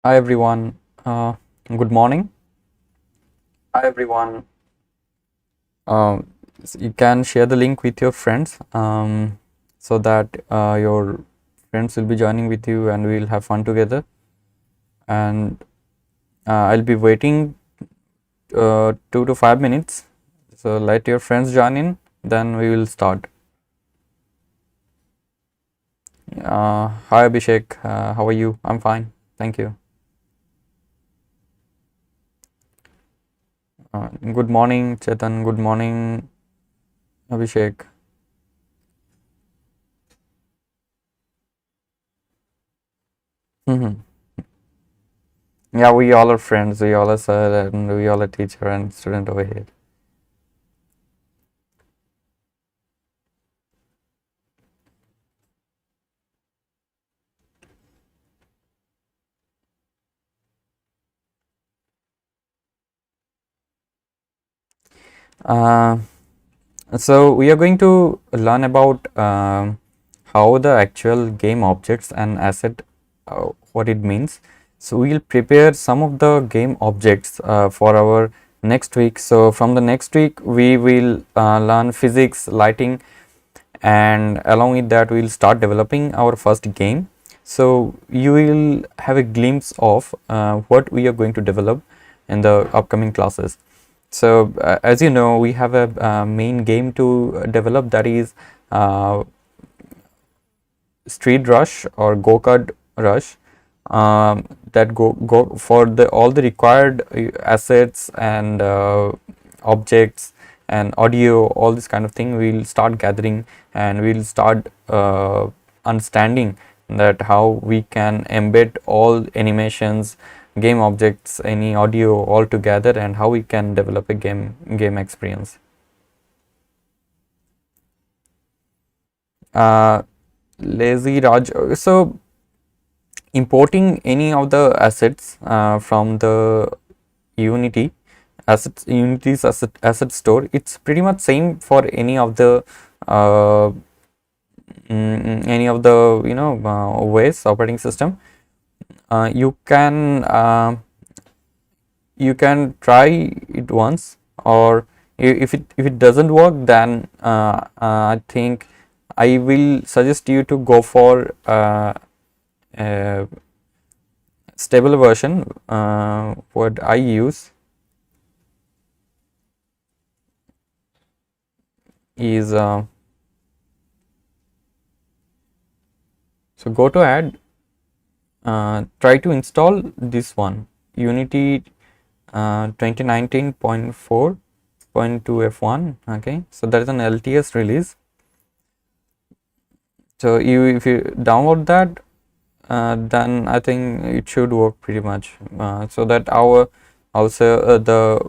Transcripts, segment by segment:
Hi everyone. Good morning. Hi everyone. You can share the link with your friends so that your friends will be joining with you and we'll have fun together. And I'll be waiting 2 to 5 minutes. So let your friends join in, then we will start. Hi Abhishek, how are you? I'm fine. Thank you. Good morning, Chetan. Good morning, Abhishek. Yeah, we all are friends. We all are sir and we all are teacher and student over here. Uh, so we are going to learn about how the actual game objects and asset, what it means. So we will prepare some of the game objects for our next week. So from the next week we will learn physics, lighting, and along with that we will start developing our first game. So you will have a glimpse of what we are going to develop in the upcoming classes. So as you know, we have a main game to develop, that is uh, street rush or go-kart rush, that go for the all the required assets and objects and audio, all this kind of thing we'll start gathering, and we'll start understanding that how we can embed all animations, game objects, any audio all together, and how we can develop a game experience. uh, Lazy Raj, so importing any of the assets from the Unity Unity's asset store, it's pretty much same for uh, any of the OS operating system. You can try it once, or if it doesn't work, then I think I will suggest you to go for a stable version. What I use is so go to add, try to install this one, Unity 2019.4.2 F1. Okay, so that is an LTS release. So if you download that, then I think it should work pretty much. So that our also the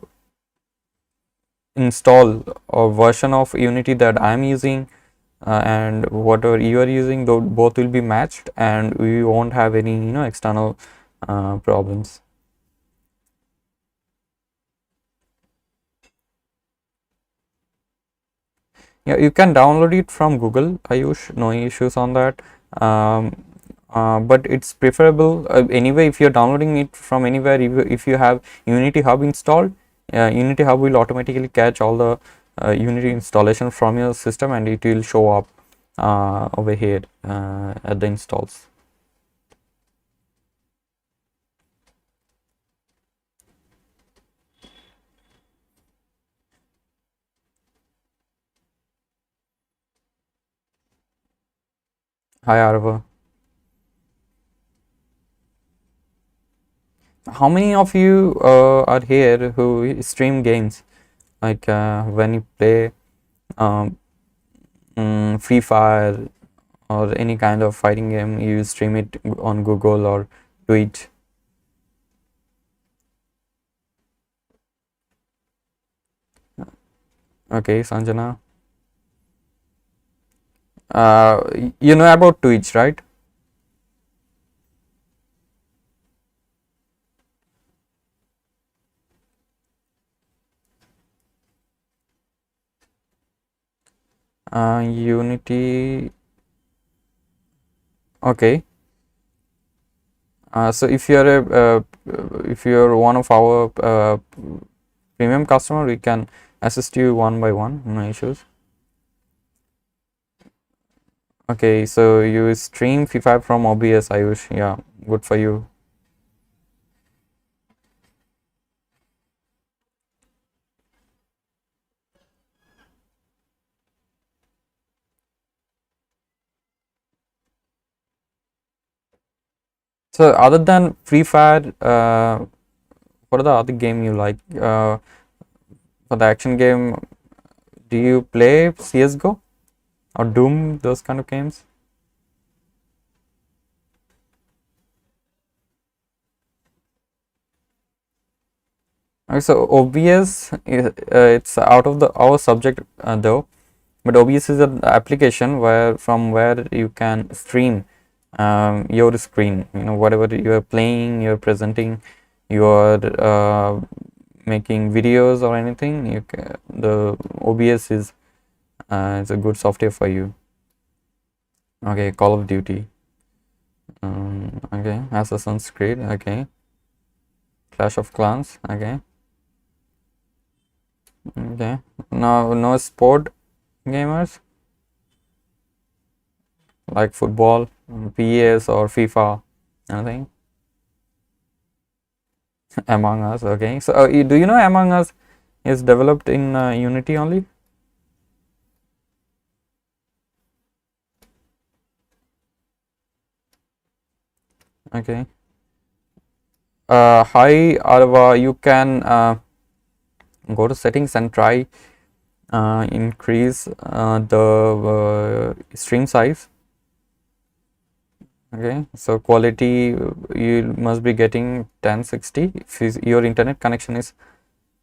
install or version of Unity that I'm using and whatever you are using, though both will be matched, and we won't have any external problems. Yeah, you can download it from Google. Ayush, no issues on that. Um, but it's preferable anyway. If you're downloading it from anywhere, if you have Unity Hub installed, Unity Hub will automatically catch all the Unity installation from your system, and it will show up over here at the installs. Hi Arva. How many of you are here who stream games? Like when you play um, Free Fire or any kind of fighting game, you stream it on Google or Twitch. Okay, Sanjana. You know about Twitch, right? Unity. Okay. So if you're one of our premium customer, we can assist you one by one, no issues. Okay, so you stream FIFA from OBS, Ayush. Yeah, good for you. So other than Free Fire, what are the other game you like? For the action game, do you play CS:GO or Doom, those kind of games? Okay, so OBS is, it's out of the our subject though, but OBS is an application where you can stream your screen. You know, whatever you are playing, you're presenting, you're making videos or anything. The OBS is a good software for you. Okay, Call of Duty. Okay, Assassin's Creed. Okay, Clash of Clans. Okay, okay. No sport gamers like football, PS or FIFA. Anything? Among Us. Okay. So do you know Among Us is developed in Unity only? Okay. Hi Arva, you can go to settings and try increase the stream size. Okay, so quality you must be getting 1060. If your internet connection is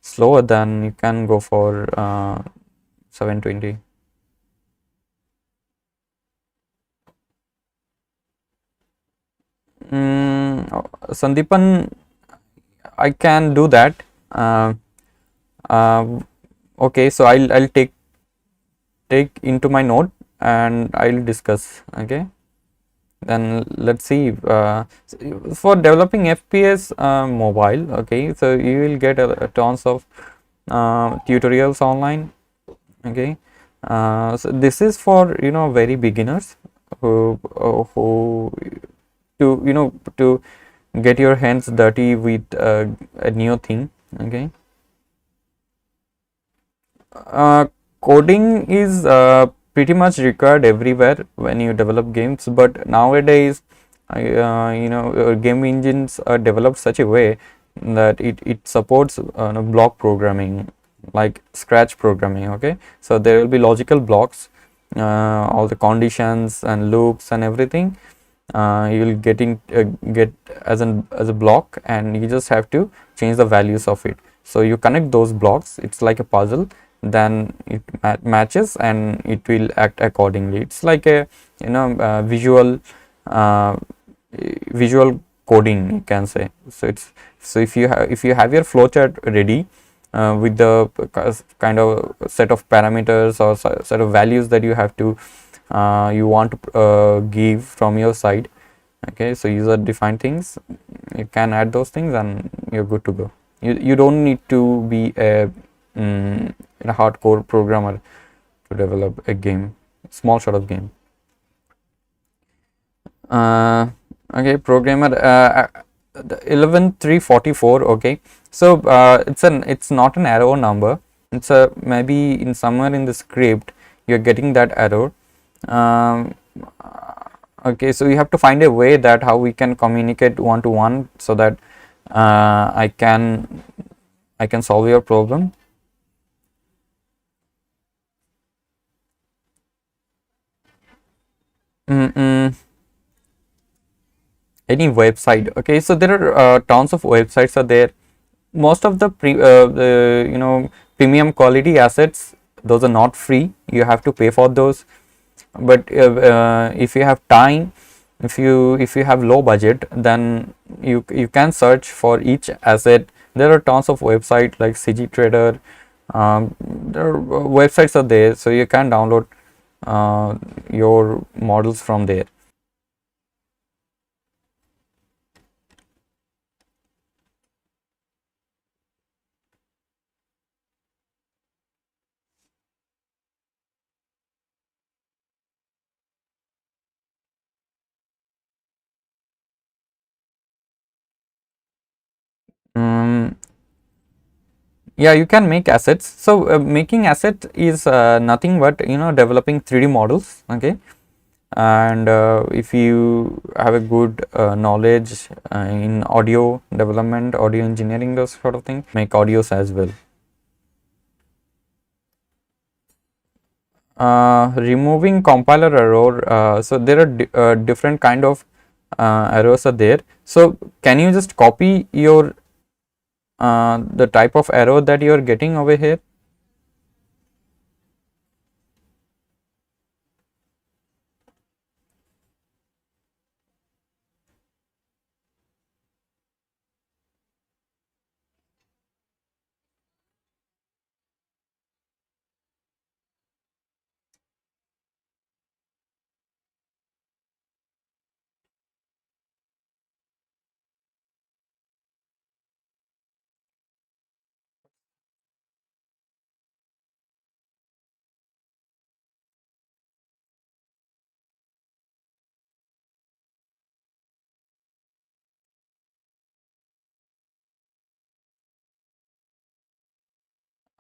slower, then you can go for 720. Sandeepan, I can do that. Uh, uh, okay, so I'll take into my note and I'll discuss. Okay, then let's see. For developing FPS mobile, okay, so you will get a tons of tutorials online. Okay, so this is for very beginners who to to get your hands dirty with a new thing. Okay, uh, coding is pretty much required everywhere when you develop games, but nowadays game engines are developed such a way that it supports block programming, like scratch programming. Okay, so there will be logical blocks, all the conditions and loops and everything you will get as a block, and you just have to change the values of it. So you connect those blocks, it's like a puzzle, then it matches and it will act accordingly. It's like a uh, visual coding, you can say. So it's so if you have your flowchart ready with the kind of set of parameters or set of values that you want to give from your side. Okay, so user defined things, you can add those things and you're good to go. You don't need to be a hardcore programmer to develop a game, small sort of game. uh, okay, programmer, the 11344. Okay, so it's not an arrow number, it's a maybe in somewhere in the script you're getting that error. um, okay, so you have to find a way that how we can communicate one to one, so that I can solve your problem. Mm-mm. Any website? Okay, so there are tons of websites are there. Most of the premium quality assets, those are not free, you have to pay for those. But if you have time, if you have low budget, then you can search for each asset. There are tons of websites like CG Trader. There are websites are there, so you can download your models from there. yeah, you can make assets. So making asset is nothing but developing 3D models. Okay, and if you have a good knowledge in audio development, audio engineering, those sort of things, make audios as well. Removing compiler error. So there are different kind of errors are there. So can you just copy your the type of error that you are getting over here?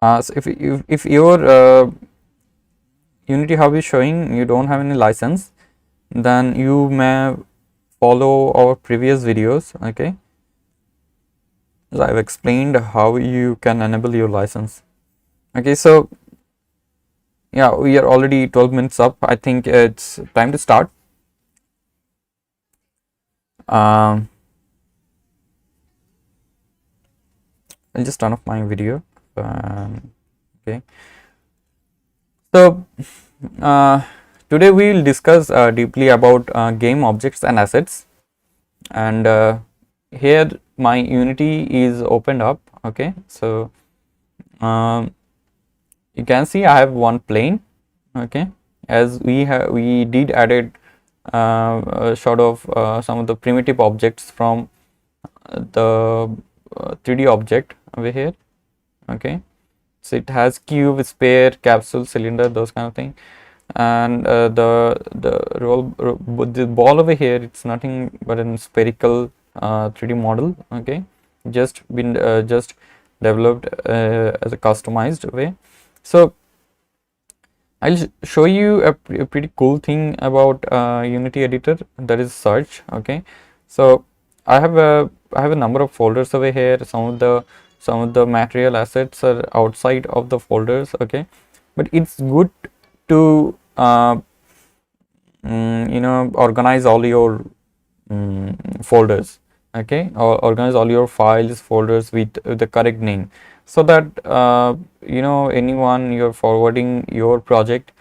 So if your Unity hub is showing you don't have any license, then you may follow our previous videos. Okay, so I've explained how you can enable your license. Okay, so yeah, we are already 12 minutes up. I think it's time to start. Um, I'll just turn off my video. Okay, so uh, today we will discuss deeply about game objects and assets, and here my Unity is opened up. Okay, so um, you can see I have one plane. Okay, as we did added a sort of some of the primitive objects from the 3D object over here. Okay, so it has cube, sphere, capsule, cylinder, those kind of thing. And the ball over here, it's nothing but a spherical 3D model. Okay, just developed as a customized way. So I'll show you a pretty cool thing about Unity editor, that is search. Okay, so I have a number of folders over here. Some of the material assets are outside of the folders. Okay, but it's good to organize all your folders. Okay, or organize all your files folders with the correct name, so that anyone you're forwarding your project,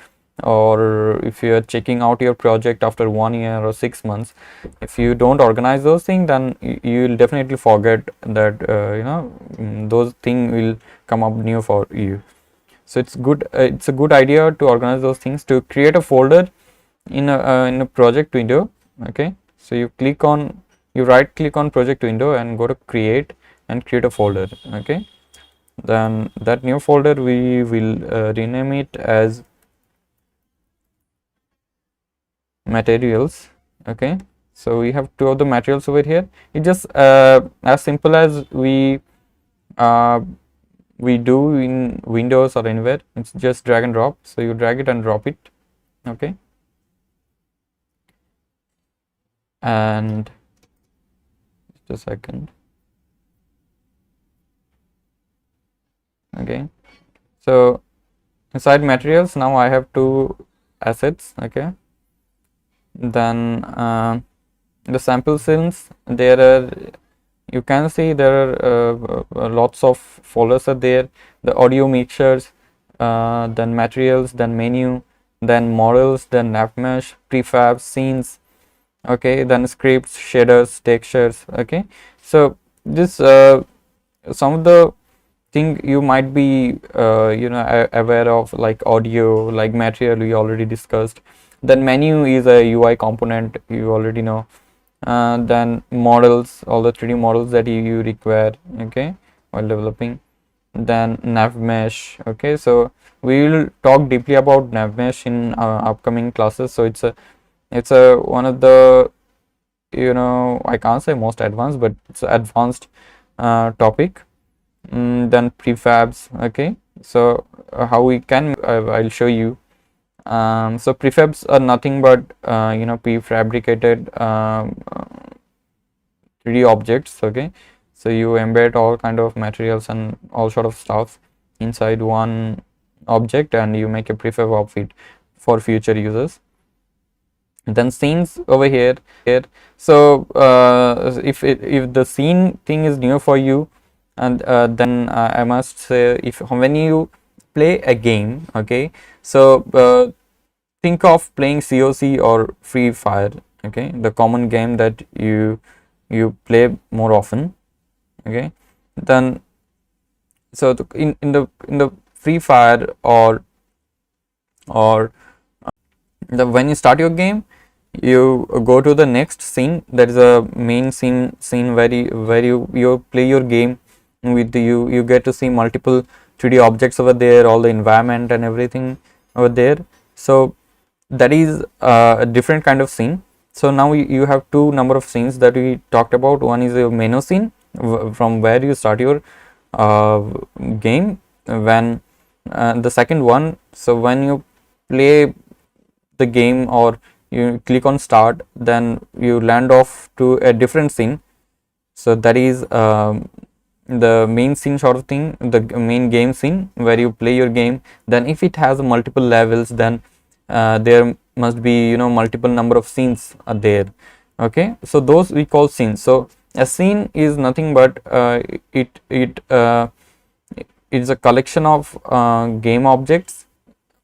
or if you're checking out your project after 1 year or 6 months, if you don't organize those things, then you'll definitely forget that those things will come up new for you. So it's a good idea to organize those things, to create a folder in a project window. Okay, so you right click on project window and go to create and create a folder. Okay, then that new folder we will rename it as materials. Okay, so we have two of the materials over here. It just as simple as uh, we do in Windows or anywhere. It's just drag and drop. So you drag it and drop it. Okay, and just a second. Okay, so inside materials now I have two assets. Okay, then the sample scenes, there are, you can see there are lots of folders are there. The audio mixtures, then materials, then menu, then models, then nav mesh, prefab, scenes. Okay, then scripts, shaders, textures. Okay, so this some of the thing you might be aware of, like audio, like material we already discussed. Then menu is a UI component, you already know. Then models, all the 3D models that you require, okay, while developing. Then nav mesh. Okay, so we will talk deeply about nav mesh in upcoming classes. So it's a one of the, I can't say most advanced, but it's advanced topic. Then prefabs. Okay, so how we can I'll show you. So prefabs are nothing but prefabricated 3D objects. Okay, so you embed all kind of materials and all sort of stuff inside one object, and you make a prefab of it for future users. Then scenes over here. So if the scene thing is new for you, and then I must say, if when you play a game, okay, so think of playing COC or Free Fire, okay, the common game that you play more often, okay. Then so in the Free Fire or when you start your game, you go to the next scene. That is a main scene where you play your game with you get to see multiple 3D objects over there, all the environment and everything over there. So that is a different kind of scene. So now you have two number of scenes that we talked about. One is a menu scene from where you start your uh, game. When the second one, so when you play the game or you click on start, then you land off to a different scene. So that is the main scene sort of thing, the main game scene where you play your game. Then if it has multiple levels, then there must be multiple number of scenes are there. Okay, so those we call scenes. So a scene is nothing but it's a collection of game objects,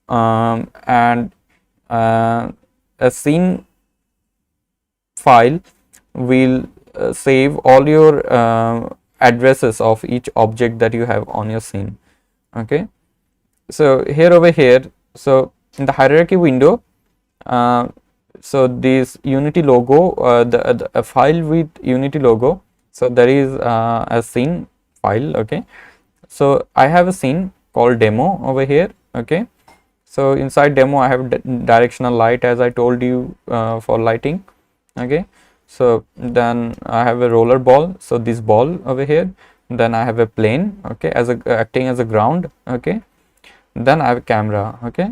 and a scene file will save all your addresses of each object that you have on your scene. Okay, so here over here, so in the hierarchy window, so this Unity logo, a file with Unity logo, so there is a scene file. Okay, so I have a scene called demo over here. Okay, so inside demo I have directional light, as I told you, for lighting. Okay, so then I have a roller ball, so this ball over here. Then I have a plane, okay, as a acting as a ground. Okay, then I have a camera. Okay,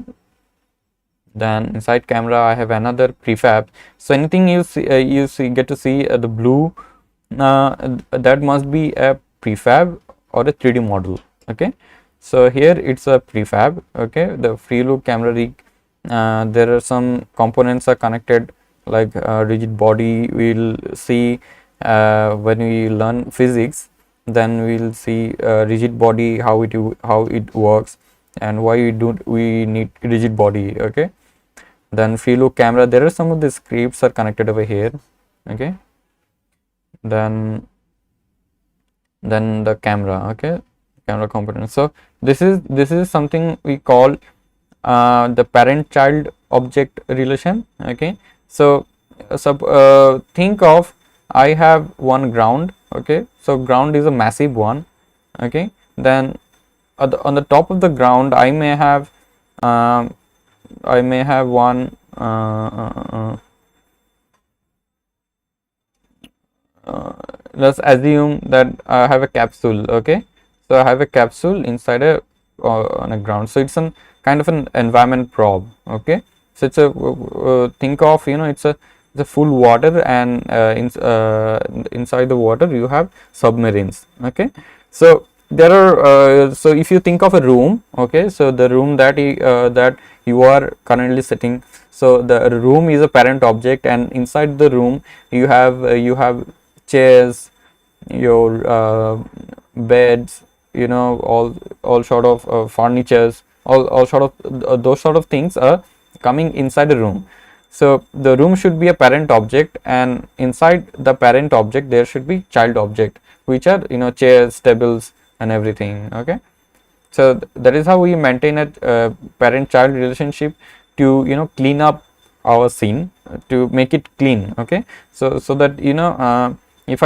then inside camera I have another prefab. So anything you see get to see the blue, that must be a prefab or a 3D model. Okay, so here it's a prefab. Okay, the free look camera rig, there are some components are connected, like rigid body. We'll see when we learn physics, then we'll see rigid body, how it works and why we need rigid body. Okay, then free look camera, there are some of the scripts are connected over here. Okay, then the camera. Okay, camera component. So this is something we call the parent child object relation. Okay, so think of, I have one ground. Okay, so ground is a massive one. Okay, then on the top of the ground I may have one let's assume that I have a capsule. Okay, so I have a capsule inside on a ground, so it's a kind of an environment probe. Okay, so it's a think of, it's a full water, and inside the water you have submarines. Okay, so there are so if you think of a room, okay, so the room that you are currently sitting, so the room is a parent object, and inside the room you have chairs, your beds, all sort of furnitures, all sort of those sort of things are coming inside the room. So the room should be a parent object, and inside the parent object there should be child object, which are chairs, tables and everything. Okay, so that is how we maintain a parent child relationship to clean up our scene, to make it clean. Okay, so that if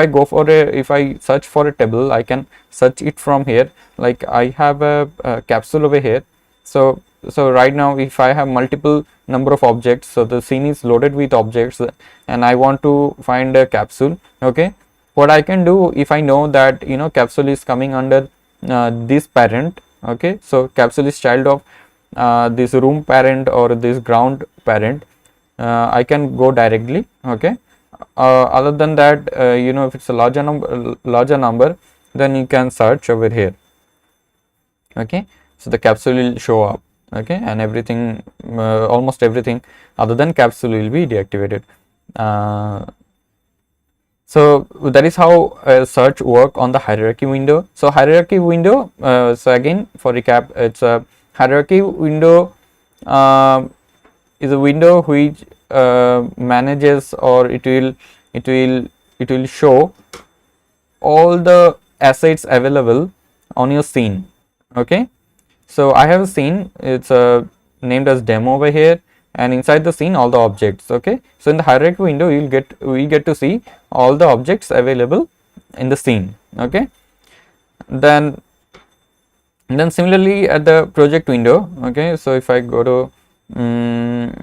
I search for a table, I can search it from here. Like I have a capsule over here. So right now if I have multiple number of objects, so the scene is loaded with objects, and I want to find a capsule. Okay, what I can do, if I know that capsule is coming under this parent, okay, so capsule is child of this room parent or this ground parent, I can go directly, okay. Other than that, if it's a larger number, then you can search over here, okay. So the capsule will show up, okay, and everything, almost everything other than capsule will be deactivated. So that is how search work on the hierarchy window. So hierarchy window, so again for recap, it's a hierarchy window is a window which manages, or it will show all the assets available on your scene, okay. So I have a scene, it's named as demo over here, and inside the scene all the objects, okay. So in the hierarchy window we get to see all the objects available in the scene, okay. Then similarly at the project window, okay, so if I go to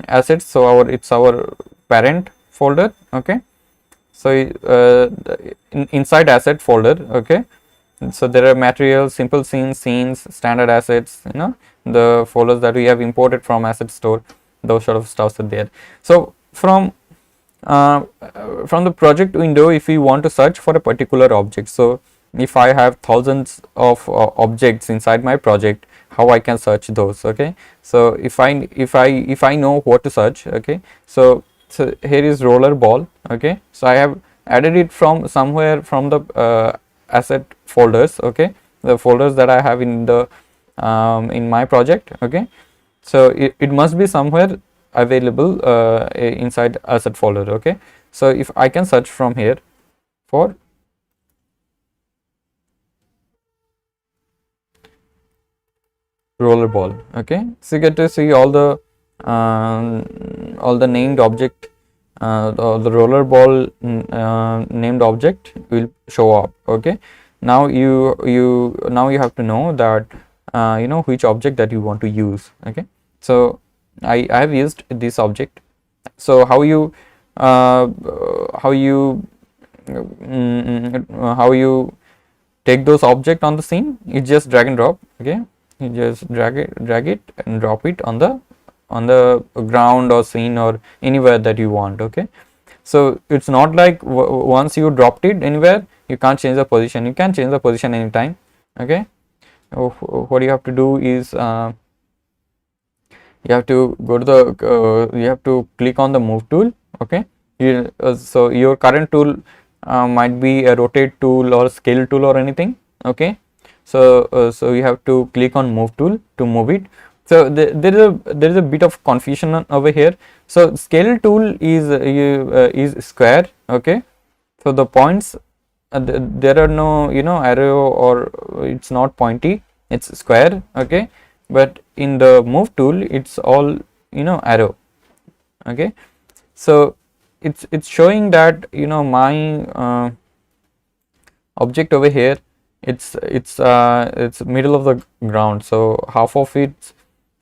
assets, so it's our parent folder, okay. So inside asset folder, okay, so there are materials, simple scenes, standard assets, the folders that we have imported from asset store, those sort of stuffs are there. So from the project window, if we want to search for a particular object, so if I have thousands of objects inside my project, how I can search those, okay. So if I know what to search, okay, so here is Rollerball, okay. So I have added it from somewhere from the asset folders, okay, the folders that I have in the in my project, okay. So it must be somewhere available inside asset folder, okay. So if I can search from here for Rollerball, okay, so you get to see all the named object, the Rollerball named object will show up, okay. Now you have to know that which object that you want to use, okay. So I have used this object. So how you take those object on the scene, you just drag and drop, okay. You just drag it and drop it on the ground or scene or anywhere that you want, okay. So it's not like once you dropped it anywhere you can't change the position. You can change the position anytime, okay. What you have to do is you have to go to the you have to click on the move tool, okay. So your current tool might be a rotate tool or scale tool or anything, okay. So so you have to click on move tool to move it. So there is a bit of confusion over here. So scale tool is square, okay. So the points, there are no arrow, or it's not pointy, it's square, okay. But in the move tool it's all arrow, okay. So it's showing that my object over here, it's middle of the ground, so half of its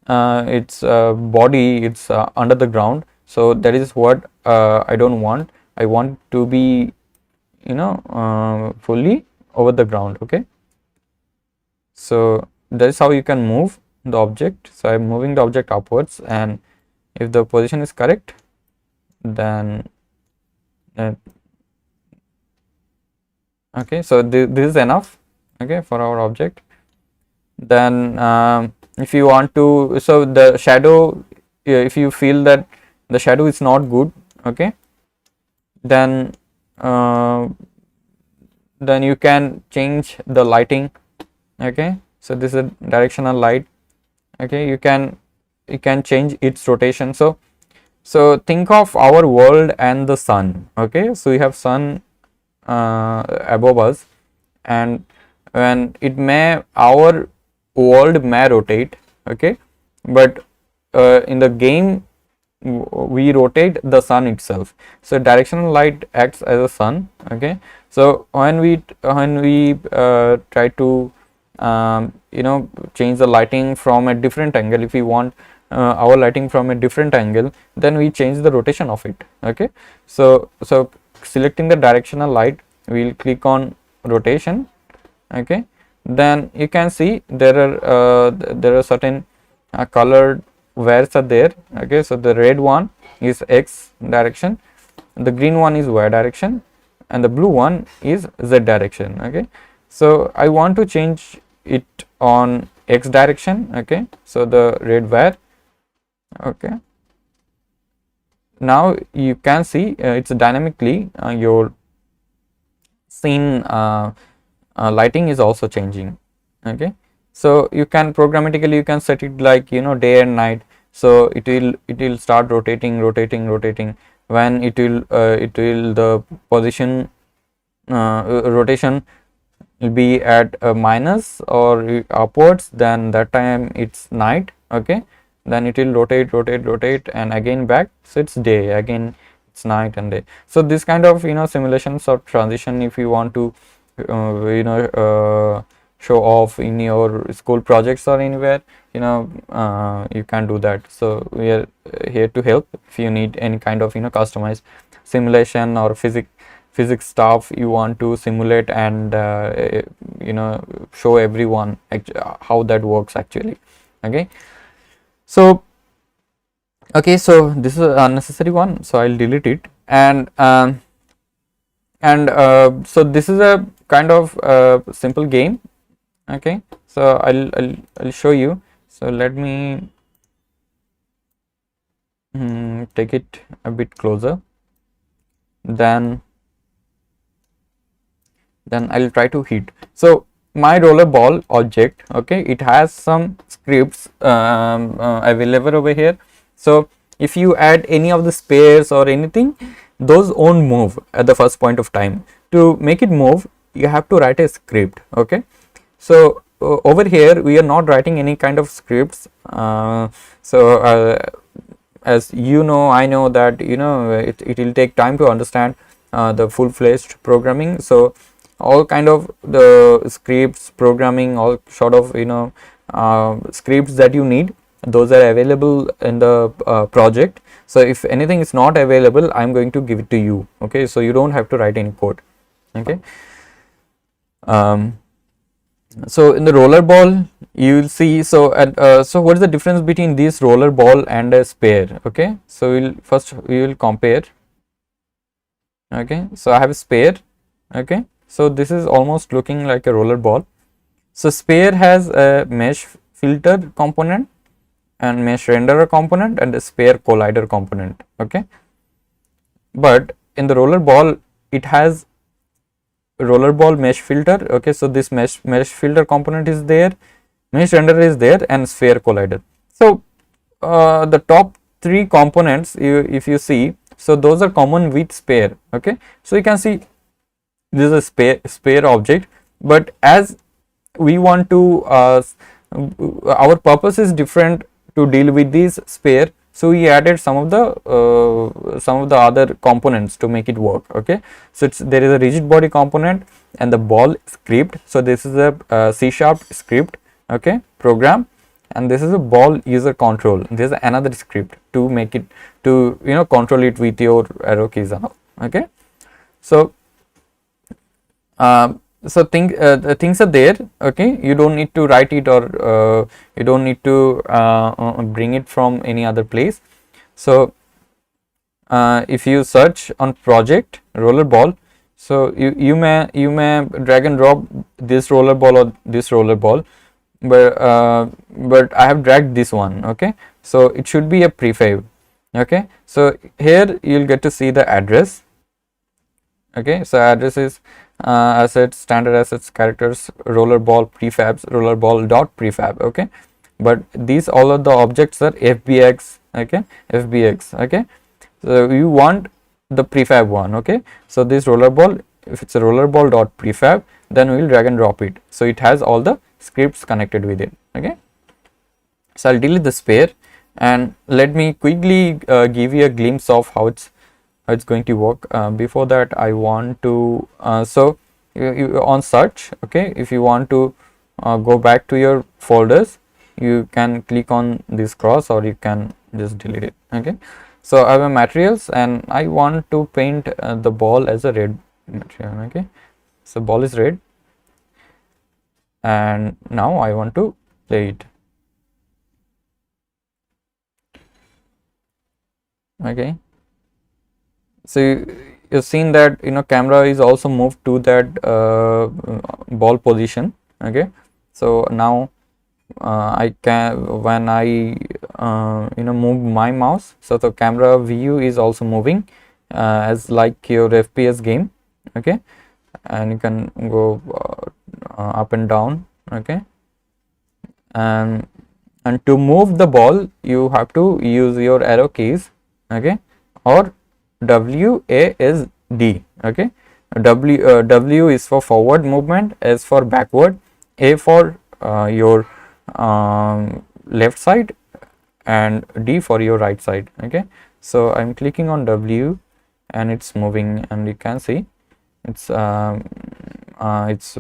body, it's under the ground. So that is what I don't want. I want to be fully over the ground, okay. So that is how you can move the object. So I'm moving the object upwards, and if the position is correct, then okay, so this is enough, okay, for our object. Then if you want to, so the shadow, if you feel that the shadow is not good, okay, then you can change the lighting, okay. So this is a directional light, okay. You can change its rotation. So think of our world and the sun, okay. So we have sun above us, and when our world may rotate, okay, but in the game we rotate the sun itself. So directional light acts as a sun, okay. So when we try to change the lighting from a different angle, if we want our lighting from a different angle, then we change the rotation of it, okay. So selecting the directional light, we'll click on rotation. Okay, then you can see there are certain colored wires are there. Okay, so the red one is X direction, the green one is Y direction, and the blue one is Z direction. Okay, so I want to change it on X direction. Okay, so the red wire. Okay, now you can see it's dynamically your scene lighting is also changing. Okay, so you can programmatically you can set it like, you know, day and night, so it will start rotating when it will the position rotation will be at a minus or upwards, then that time it's night. Okay, then it will rotate and again back, so it's day again, it's night and day. So this kind of, you know, simulations of transition, if you want to show off in your school projects or anywhere, you know, you can do that. So we are here to help if you need any kind of, you know, customized simulation or physics stuff you want to simulate and you know, show everyone how that works actually. Okay, so okay, so this is an unnecessary one, so I'll delete it. And so this is a kind of simple game. Okay, so I'll show you. So let me take it a bit closer, then I'll try to hit. So my rollerball object, okay, it has some scripts available over here. So if you add any of the spares or anything, those won't move at the first point of time. To make it move, you have to write a script. Okay, so over here we are not writing any kind of scripts. As you know, I know that, you know, it will take time to understand the full-fledged programming. So all kind of the scripts programming, all sort of, you know, scripts that you need, those are available in the project. So if anything is not available, I'm going to give it to you. Okay, so you don't have to write any code. Okay, so in the rollerball you will see, so so what is the difference between this rollerball and a spare? Okay, so we will compare. Okay, so I have a spare. Okay, so this is almost looking like a rollerball. So spare has a mesh filter component and mesh renderer component and a spare collider component. Okay, but in the rollerball it has rollerball mesh filter. Okay, so this mesh filter component is there, mesh renderer is there, and sphere collider. So the top three components, if you see, so those are common with spare. Okay, so you can see this is a spare object, but as we want to our purpose is different to deal with these spare, so we added some of the other components to make it work. Okay, so there is a rigid body component and the ball script. So this is a C# script, okay, program, and this is a ball user control. This is another script to make it, to, you know, control it with your arrow keys and all. Okay, so the things are there. Okay, you don't need to write it, or you don't need to bring it from any other place. So if you search on project rollerball, so you may drag and drop this rollerball or this rollerball, but I have dragged this one. Okay, so it should be a prefab. Okay, so here you'll get to see the address. Okay, so address is assets, standard assets, characters, rollerball prefabs, rollerball dot prefab. Okay, but these all of the objects are fbx. Okay, fbx. Okay, so you want the prefab one. Okay, so this rollerball, if it's a rollerball dot prefab, then we will drag and drop it, so it has all the scripts connected with it. Okay, so I'll delete the spare, and let me quickly give you a glimpse of how it's going to work. Before that, I want to so you on search. Okay, if you want to go back to your folders, you can click on this cross, or you can just delete it. Okay, so I have a materials and I want to paint the ball as a red material. Okay, so ball is red, and now I want to play it. Okay, so you've seen that camera is also moved to that ball position. Okay, so now I can, when I move my mouse, so the camera view is also moving as like your FPS game. Okay, and you can go up and down. Okay, and to move the ball you have to use your arrow keys. Okay, or W, A is D. Okay, W is for forward movement, S for backward, A for your left side, and D for your right side. Okay, so I'm clicking on W and it's moving, and you can see it's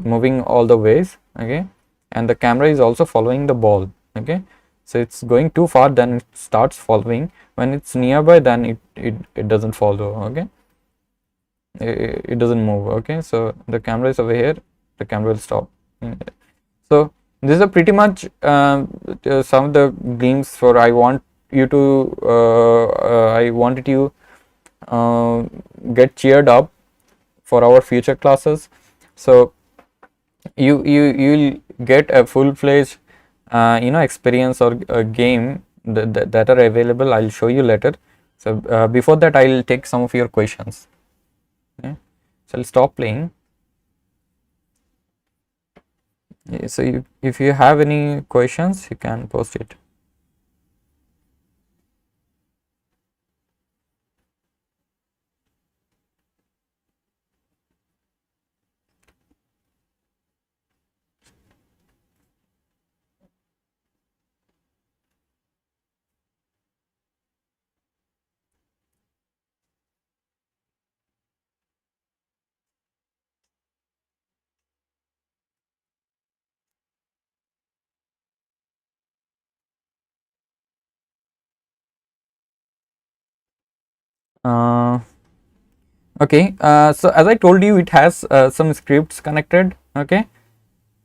moving all the ways. Okay, and the camera is also following the ball. Okay, so it's going too far, then it starts following. When it's nearby, then it doesn't follow. Okay, it doesn't move. Okay, so the camera is over here, the camera will stop. So these are pretty much some of the games for I wanted you uh, get cheered up for our future classes. So you'll get a full-fledged experience or a game that are available. I'll show you later. So before that, I'll take some of your questions. Okay, so I'll stop playing. Yeah, so if you have any questions, you can post it. Uh, okay, so as I told you, it has some scripts connected. Okay,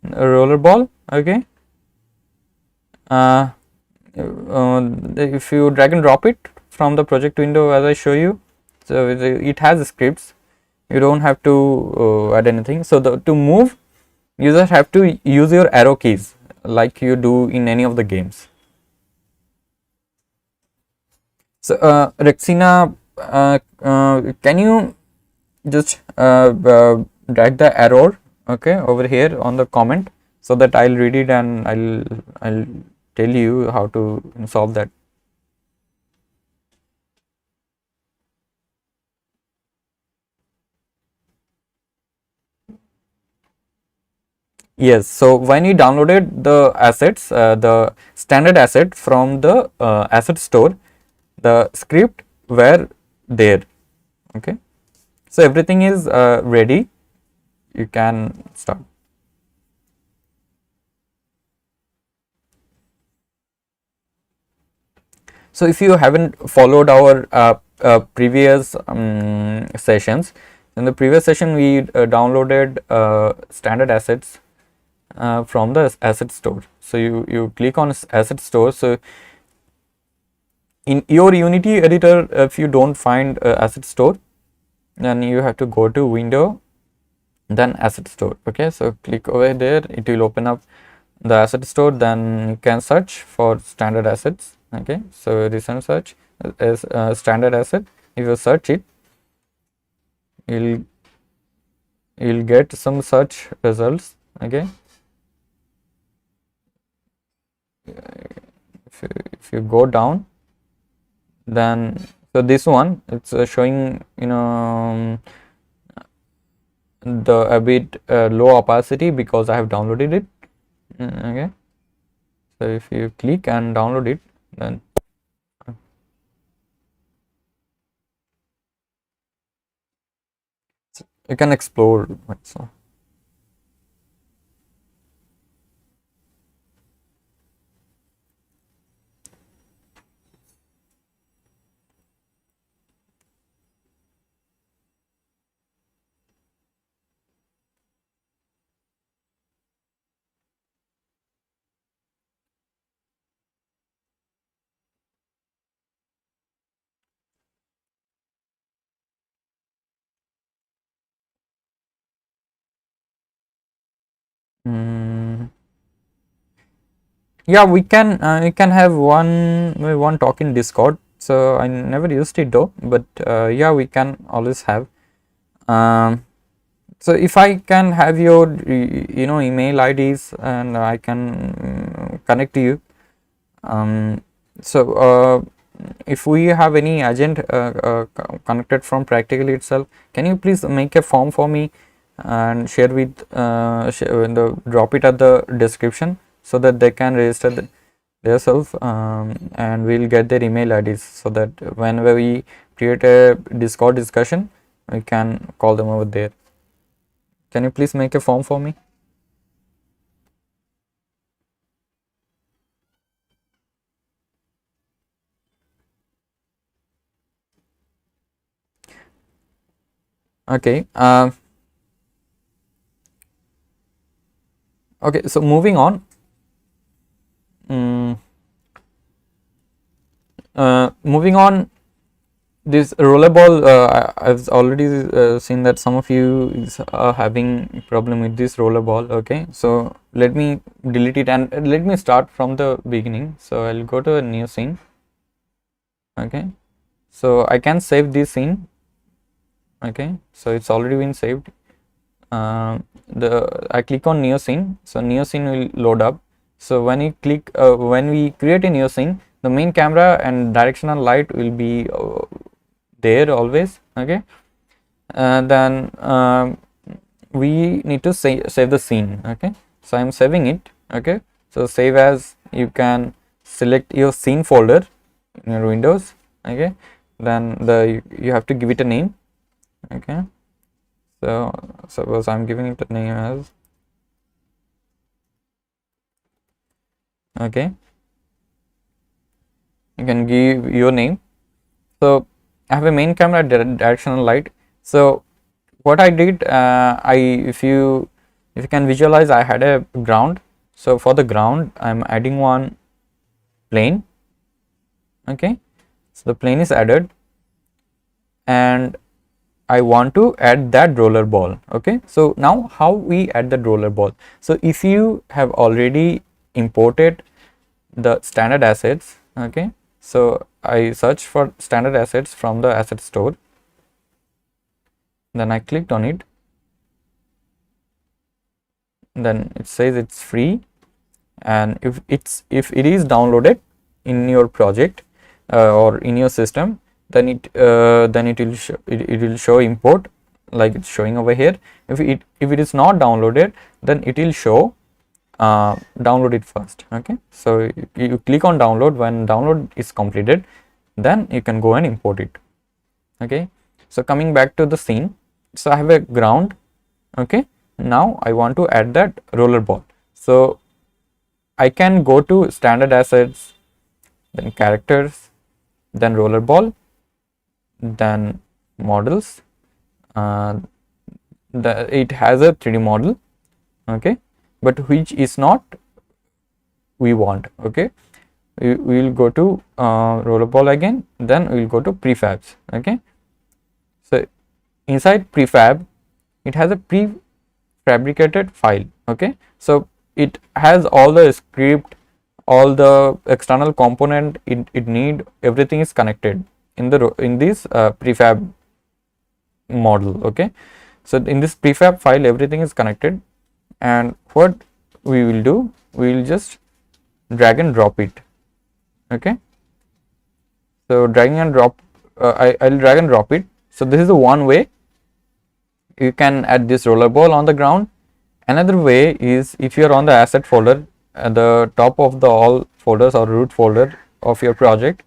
rollerball. Okay, uh, if you drag and drop it from the project window as I show you, so it has scripts. You don't have to add anything. So to move, you just have to use your arrow keys like you do in any of the games. So Rexina, can you just drag the arrow, okay, over here on the comment, so that I'll read it and I'll tell you how to solve that. Yes, so when you downloaded the assets, the standard asset from the asset store, the script were there. Okay, so everything is ready. You can start. So if you haven't followed our previous sessions, in the previous session we downloaded standard assets from the asset store. So you click on asset store. So in your Unity editor, if you don't find asset store, then you have to go to window, then asset store. Okay, so click over there, it will open up the asset store. Then you can search for standard assets. Okay, so recent search is standard asset. If you search it, you'll get some search results. Okay, if you go down, then so this one, it's showing the a bit low opacity because I have downloaded it. Okay, so if you click and download it, then you can explore. So Mm, yeah, we can have one talk in Discord. So I never used it though, but yeah, we can always have. Um, so if I can have your email IDs, and I can connect to you. Um, so if we have any agent connected from practically itself, can you please make a form for me and share with drop it at the description so that they can register themselves, and we'll get their email IDs so that whenever we create a Discord discussion, we can call them over there. Can you please make a form for me? Okay. Okay. So moving on. Mm, moving on, this rollerball, I've already seen that some of you are having problem with this rollerball. Okay, so let me delete it and let me start from the beginning. So I'll go to a new scene. Okay, so I can save this scene. Okay, so it's already been saved. The I click on new scene, so new scene will load up. So when you click, when we create a new scene, the main camera and directional light will be there always. Okay, then we need to save the scene. Okay, so I'm saving it. Okay, so save as, you can select your scene folder in your Windows. Okay, then you have to give it a name. Okay, so suppose I'm giving it a name as, okay, you can give your name. So I have a main camera, directional light. So what I did, if you can visualize, I had a ground. So for the ground, I'm adding one plane. Okay, so the plane is added, and I want to add that roller ball. Okay, so now how we add the roller ball? So if you have already imported the standard assets, okay, so I search for standard assets from the asset store, then I clicked on it, then it says it's free, and if it is downloaded in your project or in your system, then it will it will show import, like it's showing over here. If it is not downloaded, then it will show download it first. Okay, so you click on download. When download is completed, then you can go and import it. Okay, so coming back to the scene, so I have a ground. Okay, now I want to add that roller ball. So I can go to standard assets, then characters, then rollerball, then models. Uh, it has a 3D model, okay, but which is not we want. Okay, we will go to rollerball again, then we will go to prefabs. Okay, so inside prefab, it has a prefabricated file. Okay, so it has all the script, all the external component it need, everything is connected in this prefab model. Okay, so in this prefab file everything is connected, and what we will do, we will just drag and drop it. Okay, so dragging and drop, I'll drag and drop it. So this is the one way you can add this rollerball on the ground. Another way is, if you are on the asset folder at the top of the all folders or root folder of your project,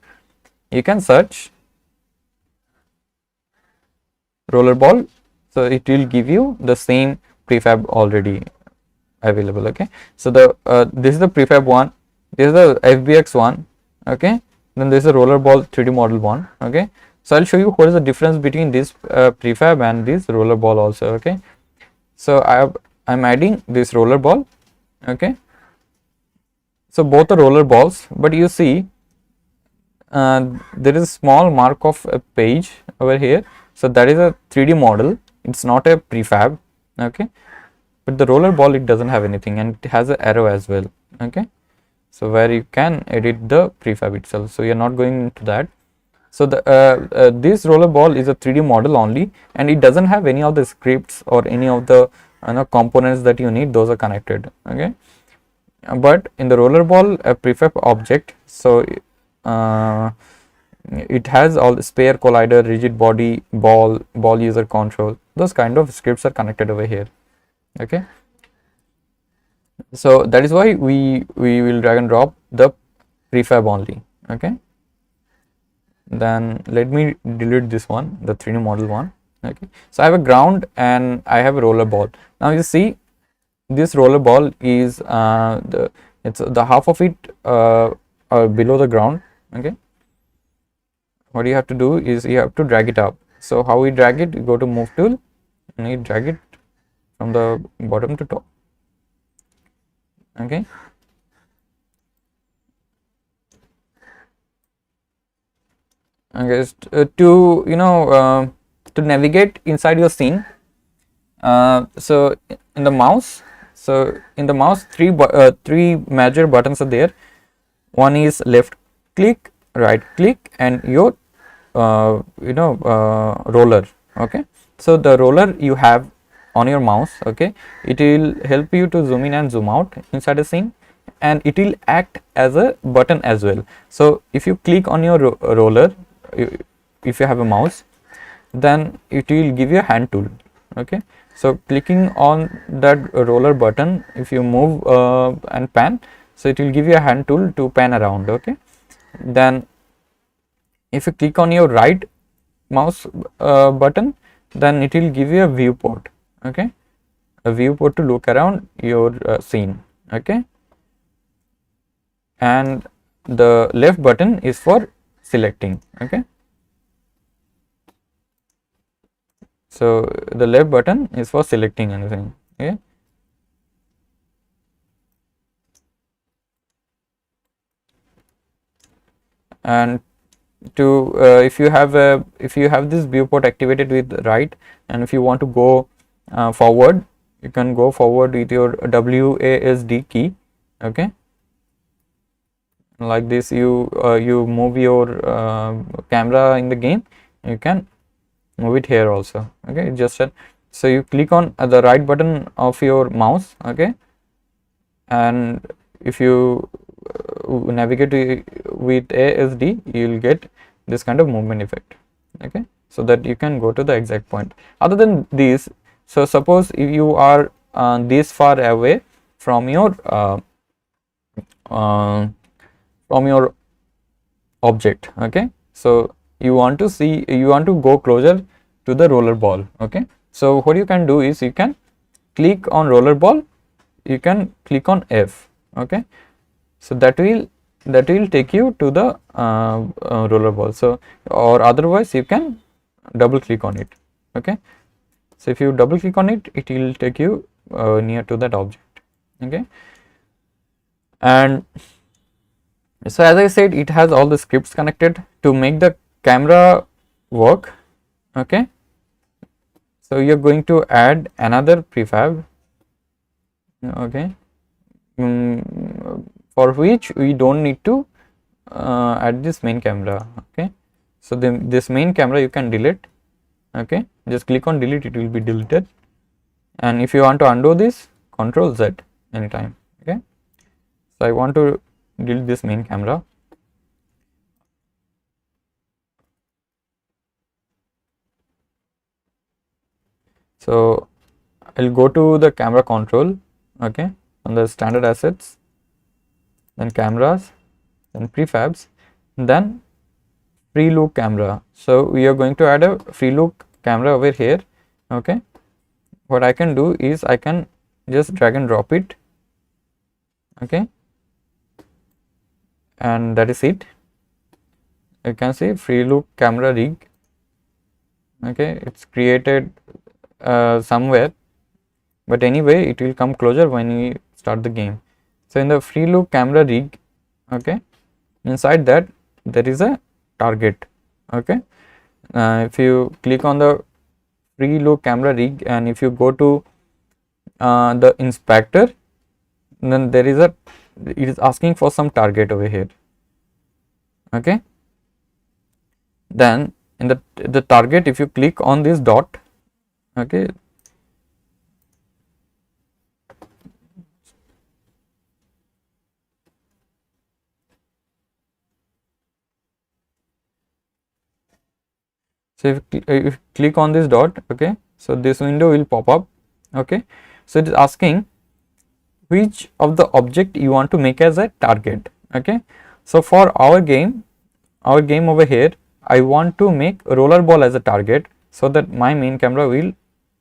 you can search rollerball, so it will give you the same prefab already available. Okay, so this is the prefab one, this is the FBX one. Okay, then this is the rollerball 3D model one. Okay, so I'll show you what is the difference between this prefab and this rollerball also. Okay, so I'm adding this rollerball. Okay, so both are roller balls, but you see there is a small mark of a page over here. So that is a 3D model, it's not a prefab. Okay, But the rollerball, it doesn't have anything, and it has an arrow as well. Okay, so where you can edit the prefab itself. So you're not going into that. So the this rollerball is a 3D model only, and it doesn't have any of the scripts or any of the components that you need. Those are connected. Okay, but in the rollerball a prefab object, so uh, it has all the sphere, collider, rigid body, ball user control. Those kind of scripts are connected over here. Okay, so that is why we will drag and drop the prefab only. Okay, then let me delete this one, the 3D model one. Okay, so I have a ground and I have a roller ball. Now you see this roller ball is it's the half of it below the ground. Okay, what you have to do is you have to drag it up. So how we drag it? You go to move tool and you drag it from the bottom to top. Okay, to to navigate inside your scene, so in the mouse, three major buttons are there. One is left click, right click, and your roller. Okay, so the roller you have on your mouse. Okay, it will help you to zoom in and zoom out inside a scene, and it will act as a button as well. So if you click on your roller, if you have a mouse, then it will give you a hand tool. Okay, so clicking on that roller button, if you move and pan, so it will give you a hand tool to pan around. Okay, then if you click on your right mouse button, then it will give you a viewport. Okay, a viewport to look around your scene. Okay, and the left button is for selecting. Okay, so the left button is for selecting anything. Okay, and to if you have this viewport activated with right, and if you want to go forward, you can go forward with your WASD key. Okay, like this, you move your camera in the game, you can move it here also. Okay, just so you click on the right button of your mouse. Okay, and if you navigate with ASD, you will get this kind of movement effect. Okay, so that you can go to the exact point. Other than this, so suppose if you are this far away from your object. Okay, so you want to go closer to the roller ball. Okay, so what you can do is you can click on roller ball, you can click on F. Okay, so that will take you to the roller ball. So, or otherwise you can double click on it. Okay, so if you double click on it, it will take you near to that object. Okay, and so as I said, it has all the scripts connected to make the camera work. Okay, so you're going to add another prefab. Okay, for which we don't need to add this main camera. Okay, so then this main camera you can delete. Okay, just click on delete, it will be deleted. And if you want to undo this, Control Z anytime. Okay, so I want to delete this main camera. So I'll go to the camera control. Okay, on the standard assets, then cameras, then prefabs, then free look camera. So we are going to add a free look camera over here. Okay, what I can do is I can just drag and drop it. Okay, and that is it. You can see free look camera rig. Okay, it's created somewhere, but anyway it will come closer when we start the game. So in the free look camera rig, okay, inside that there is a target. Okay, if you click on the free look camera rig and if you go to the inspector, then there is a, it is asking for some target over here. Okay, then in the target, if you click on this dot, okay, so if you click on this dot, okay, so this window will pop up. Okay, so it is asking which of the object you want to make as a target. Okay, so for our game over here, I want to make a rollerball as a target, so that my main camera will,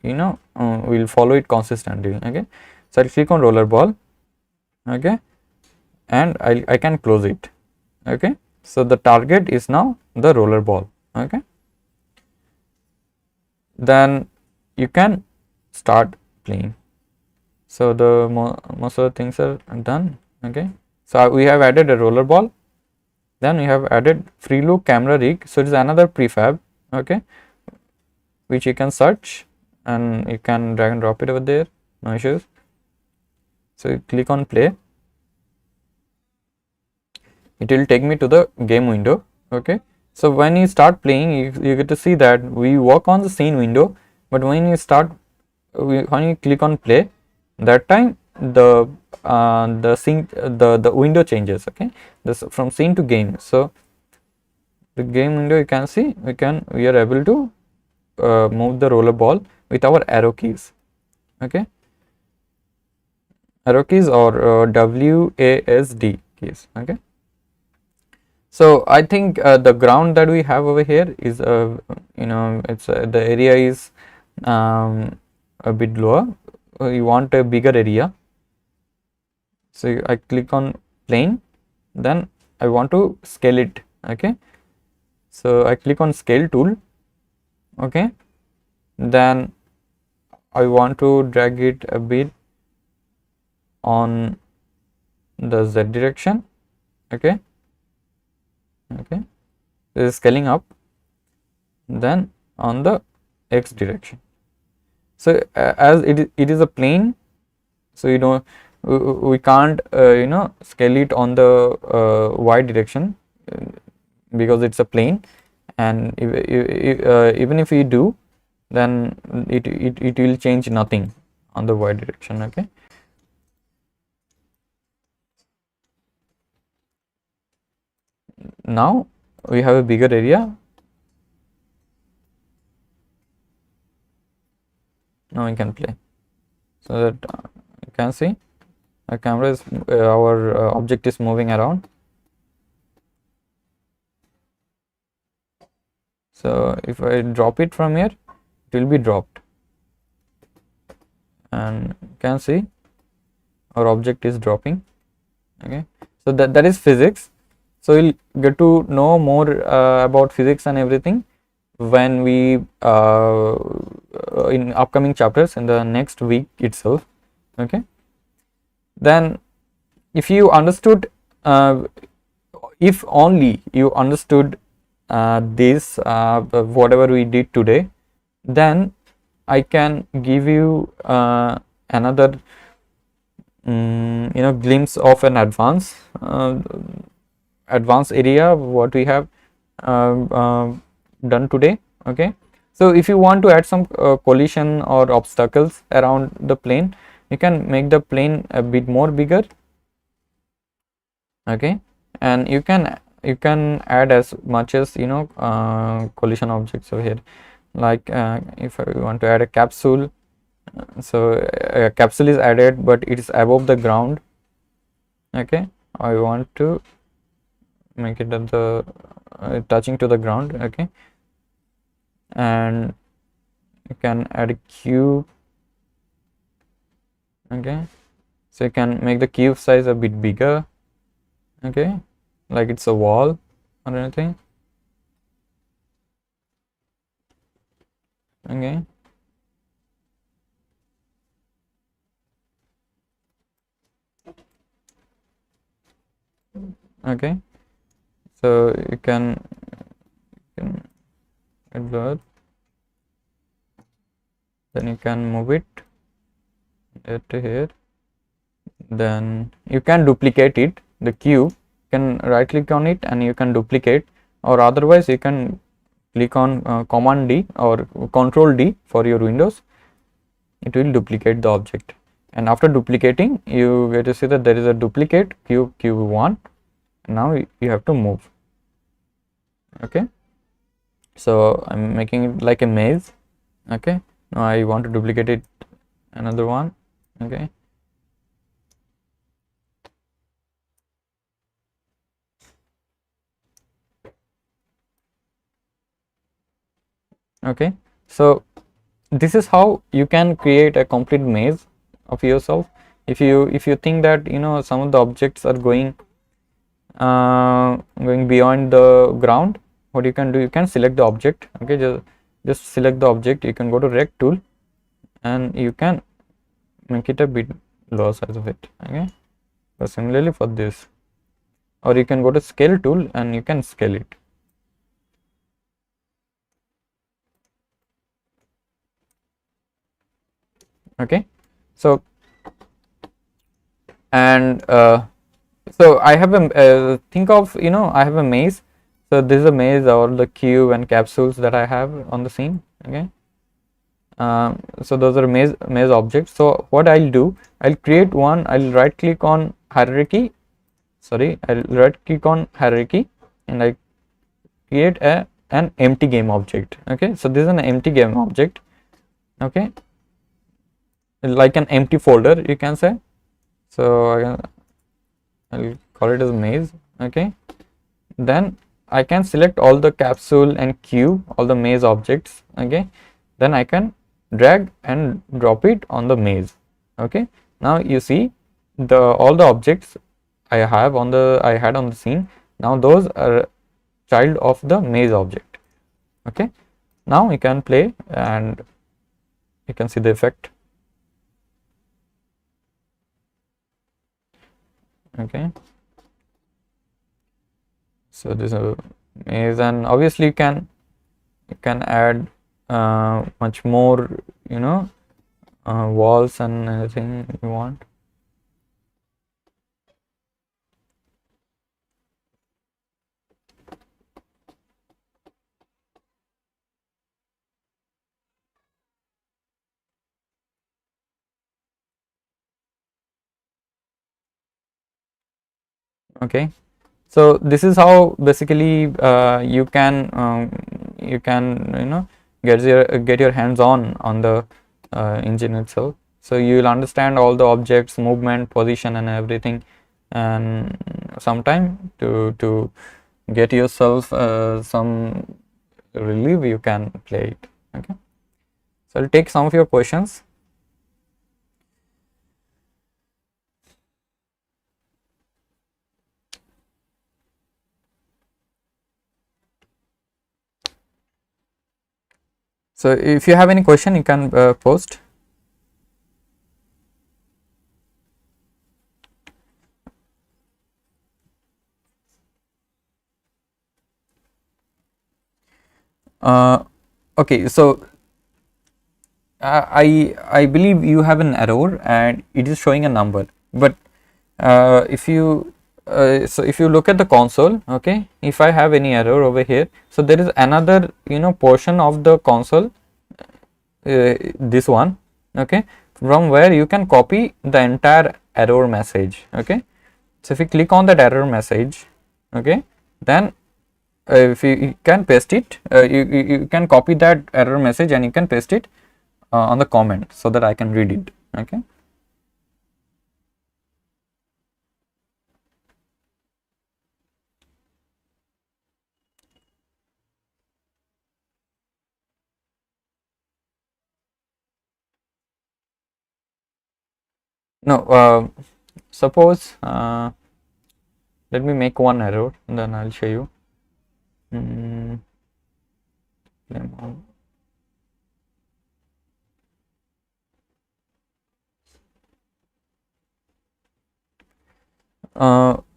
will follow it consistently. Okay, so I'll click on rollerball. Okay, and I can close it. Okay, so the target is now the rollerball. Okay, then you can start playing. So the most of the things are done. Okay, so we have added a rollerball, then we have added free look camera rig, so it is another prefab. Okay, which you can search and you can drag and drop it over there, no issues. So you click on play, it will take me to the game window. Okay, so when you start playing, you get to see that we work on the scene window, but when you start, when you click on play, that time the scene, the window changes. Okay, this from scene to game. So the game window, you can see we are able to move the roller ball with our arrow keys. Okay, arrow keys or WASD keys. Okay, so I think the ground that we have over here is it's the area is a bit lower. You want a bigger area, so I click on plane, then I want to scale it. Okay, so I click on scale tool. Okay, then I want to drag it a bit on the Z direction. Okay, this is scaling up, then on the X direction. So as it is a plane, so we can't scale it on the Y direction because it's a plane, and even if we do, then it will change nothing on the Y direction. Okay, now we have a bigger area. Now we can play, so that you can see our camera is our object is moving around. So if I drop it from here, it will be dropped, and you can see our object is dropping. Okay, so that is physics. So we'll get to know more about physics and everything when we in upcoming chapters in the next week itself. Okay, then if you understood, if only you understood this whatever we did today, then I can give you another glimpse of an advanced area what we have done today. Okay, so if you want to add some collision or obstacles around the plane, you can make the plane a bit more bigger. Okay, and you can add as much as collision objects over here, like if I want to add a capsule, so a capsule is added but it is above the ground. Okay, I want to make it at the touching to the ground. Okay, and you can add a cube. Okay, so you can make the cube size a bit bigger. Okay, like it's a wall or anything. Okay, okay, so you can blur, then you can move it it here. Then you can duplicate it, the cube, you can right click on it and you can duplicate, or otherwise you can click on command D or control D for your Windows. It will duplicate the object, and after duplicating you get to see that there is a duplicate cube1. Now you have to move. Okay, so I'm making it like a maze. Okay, now I want to duplicate it, another one. Okay, okay, so this is how you can create a complete maze of yourself. If you think that some of the objects are going beyond the ground, what you can do, you can select the object. Okay, just select the object, you can go to rect tool and you can make it a bit lower size of it. Okay, so similarly for this, or you can go to scale tool and you can scale it. Okay, so and so I have a think of I have a maze. So this is a maze, or the cube and capsules that I have on the scene. Okay, so those are maze objects. So what I'll do, I'll create one. I'll right click on hierarchy. Sorry, I'll right click on hierarchy and I create an empty game object. Okay, so this is an empty game object. Okay, like an empty folder, you can say. So I'll call it as maze. Okay, then I can select all the capsule and cube, all the maze objects. Okay, then I can drag and drop it on the maze. Okay, now you see all the objects I had on the scene. Now those are child of the maze object. Okay, now you can play and you can see the effect. Okay, so this is a maze, and obviously you can add much more walls and anything you want. Okay, so this is how basically you can get your hands on the engine itself. So you will understand all the objects, movement, position and everything, and sometime to get yourself some relief, you can play it. Okay, so I'll take some of your questions. So if you have any question, you can post. Okay, so I believe you have an error and it is showing a number, but if you if you look at the console, okay, if I have any error over here, so there is another portion of the console, this one, okay, from where you can copy the entire error message. Okay, so if you click on that error message, okay, then if you can paste it, you can copy that error message and you can paste it on the comment so that I can read it. Okay, no, suppose let me make one error and then I'll show you.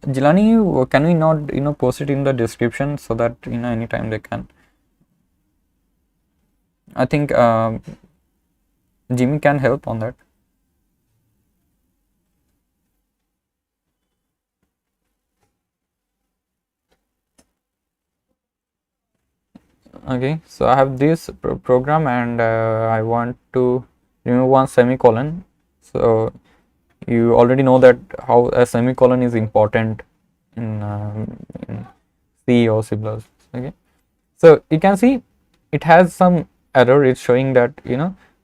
Jilani, can we not post it in the description so that anytime they can? I think Jimmy can help on that. Okay, so I have this program, and I want to remove one semicolon. So you already know that how a semicolon is important in C or C++. Okay, so you can see it has some error. It's showing that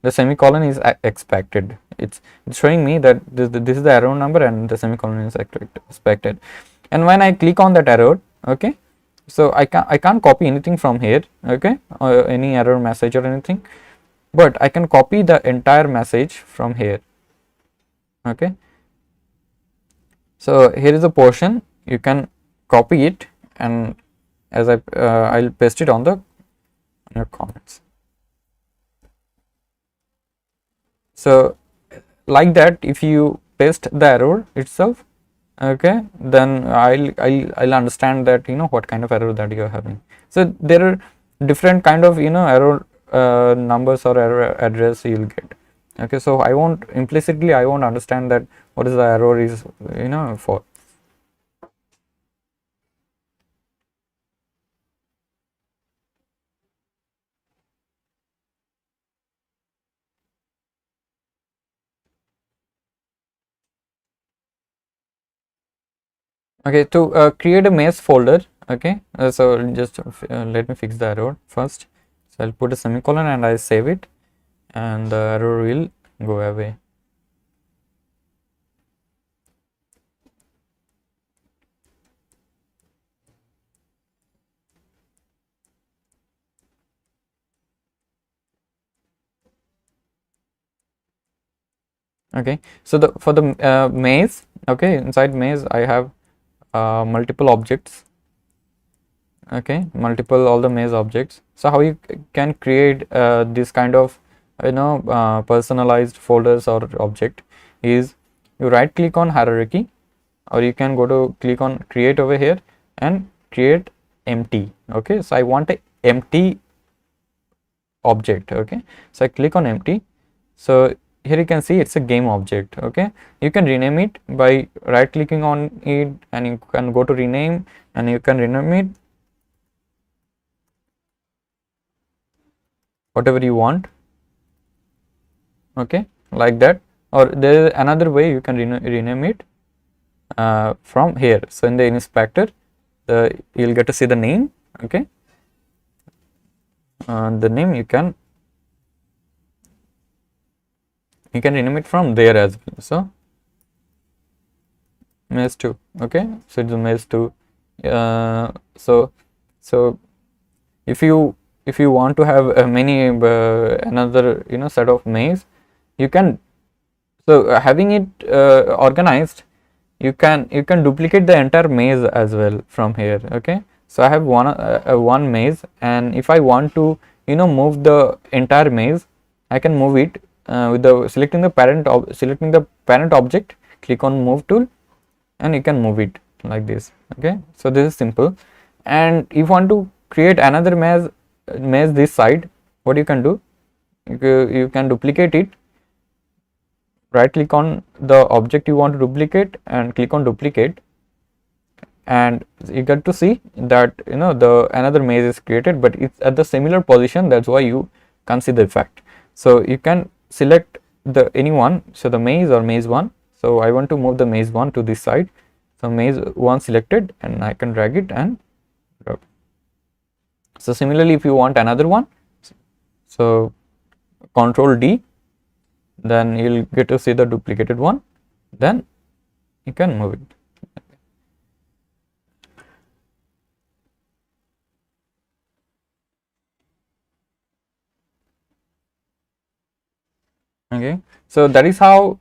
the semicolon is expected. It's showing me that this is the error number and the semicolon is expected. And when I click on that error, okay, so I can't copy anything from here, okay, or any error message or anything, but I can copy the entire message from here. Okay, so here is a portion, you can copy it, and as I'll paste it on your comments. So like that, if you paste the error itself, okay, then I'll understand that what kind of error that you're having. So there are different kind of error numbers or error address you'll get. Okay, so I won't implicitly I won't understand that what is the error is for. Okay, to create a maze folder, okay, so just let me fix the error first. So I'll put a semicolon and I save it, and the error will go away. Okay, so for the maze, okay, inside maze I have multiple objects, okay, multiple all the maze objects. So how you can create this kind of personalized folders or object is you right click on hierarchy, or you can go to click on create over here and create empty. Okay, so I want a empty object. Okay, so I click on empty. So here you can see it's a game object. Okay, you can rename it by right clicking on it, and you can go to rename, and you can rename it whatever you want. Okay, like that. Or there is another way you can rename it from here. So in the inspector, you'll get to see the name. Okay, the name you can rename it from there as well. So maze 2. Okay, so it's a maze 2. So if you want to have many another set of maze, you can, so having it organized, you can duplicate the entire maze as well from here. Okay, so I have one maze, and if I want to move the entire maze, I can move it with the selecting the parent object, click on move tool, and you can move it like this. Okay, so this is simple. And if you want to create another maze this side, what you can do, you can duplicate it, right click on the object you want to duplicate and click on duplicate, and you get to see that the another maze is created, but it's at the similar position. That's why you can't see the effect. So you can select the anyone, so the maze or maze 1. So I want to move the maze 1 to this side, so maze 1 selected, and I can drag it and drop. So similarly, if you want another one, so Control D, then you'll get to see the duplicated one, then you can move it. Okay, so that is how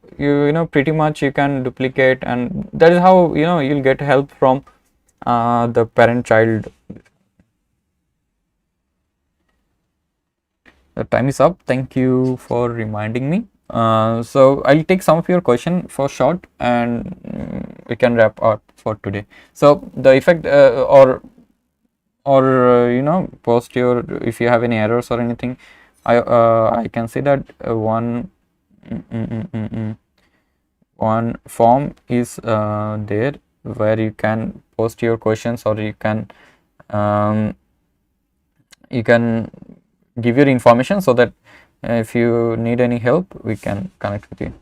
pretty much you can duplicate, and that is how you'll get help from the parent child. The time is up. Thank you for reminding me. So I'll take some of your question for short, and we can wrap up for today. So the effect or post your, if you have any errors or anything, I can see that one form is there where you can post your questions, or you can you can give your information so that if you need any help, we can connect with you.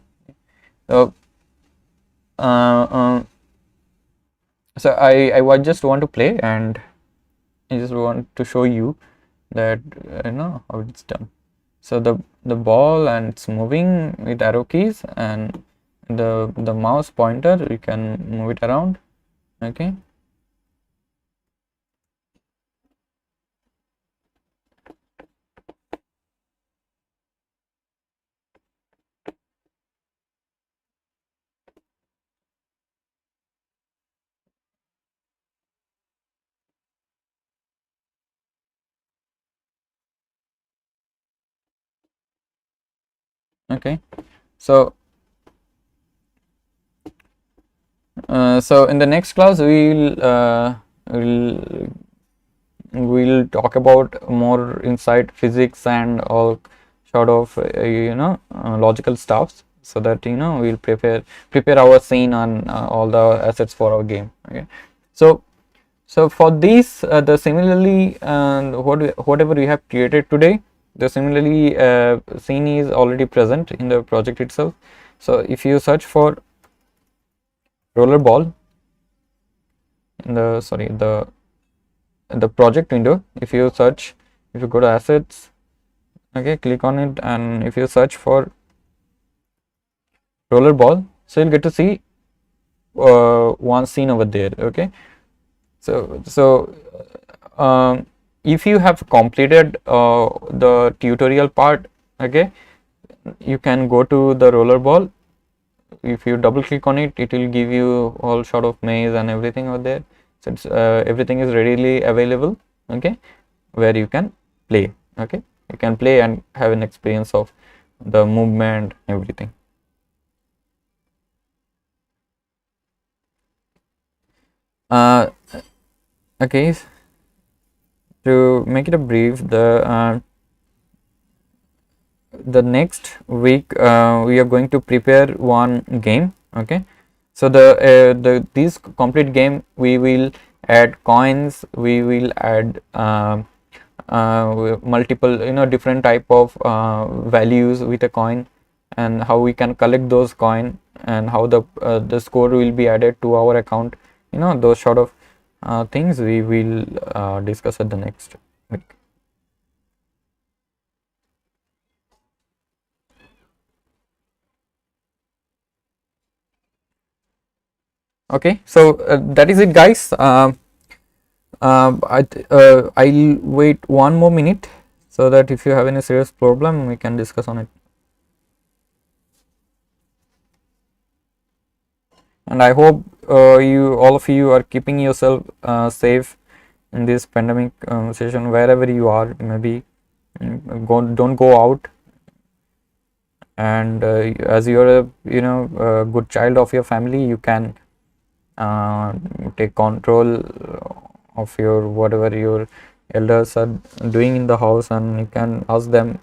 So uh, um, I was just want to play, and I just want to show you that how it's done. So the ball, and it's moving with arrow keys, and the mouse pointer, you can move it around. Okay. Okay. So so in the next class we'll talk about more inside physics and all sort of logical stuffs, so that we'll prepare our scene on all the assets for our game. Okay. So for these, the similarly, whatever we have created today, the similarly scene is already present in the project itself. So if you search for rollerball in the project window, if you search, if you go to assets, okay, click on it, and if you search for rollerball, so you'll get to see one scene over there. Okay. So if you have completed the tutorial part, okay, you can go to the rollerball. If you double click on it, it will give you all sort of maze and everything over there. So everything is readily available. Okay, where you can play. Okay, you can play and have an experience of the movement, everything. uh, okay, to make it a brief, the next week we are going to prepare one game. Okay. So the this complete game, we will add coins, we will add multiple different type of values with a coin, and how we can collect those coin, and how the score will be added to our account. Those sort of things we will discuss at the next week. Okay, so that is it, guys. I'll wait one more minute, so that if you have any serious problem, we can discuss on it. And I hope all of you are keeping yourself safe in this pandemic situation, wherever you are. Maybe don't go out, and as you're a good child of your family, you can uh, take control of your whatever your elders are doing in the house, and you can ask them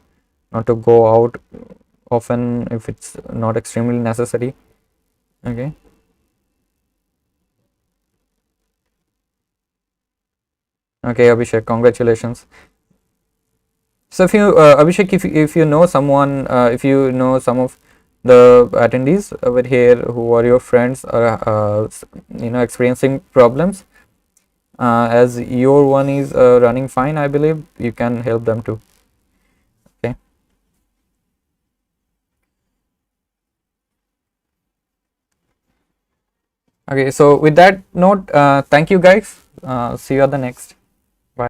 not to go out often if it's not extremely necessary. Okay. Okay, Abhishek, congratulations. So if you Abhishek, if you know someone, if you know some of the attendees over here who are your friends, are experiencing problems, as your one is running fine, I believe you can help them too. Okay. Okay, so with that note, thank you, guys. See you at the next.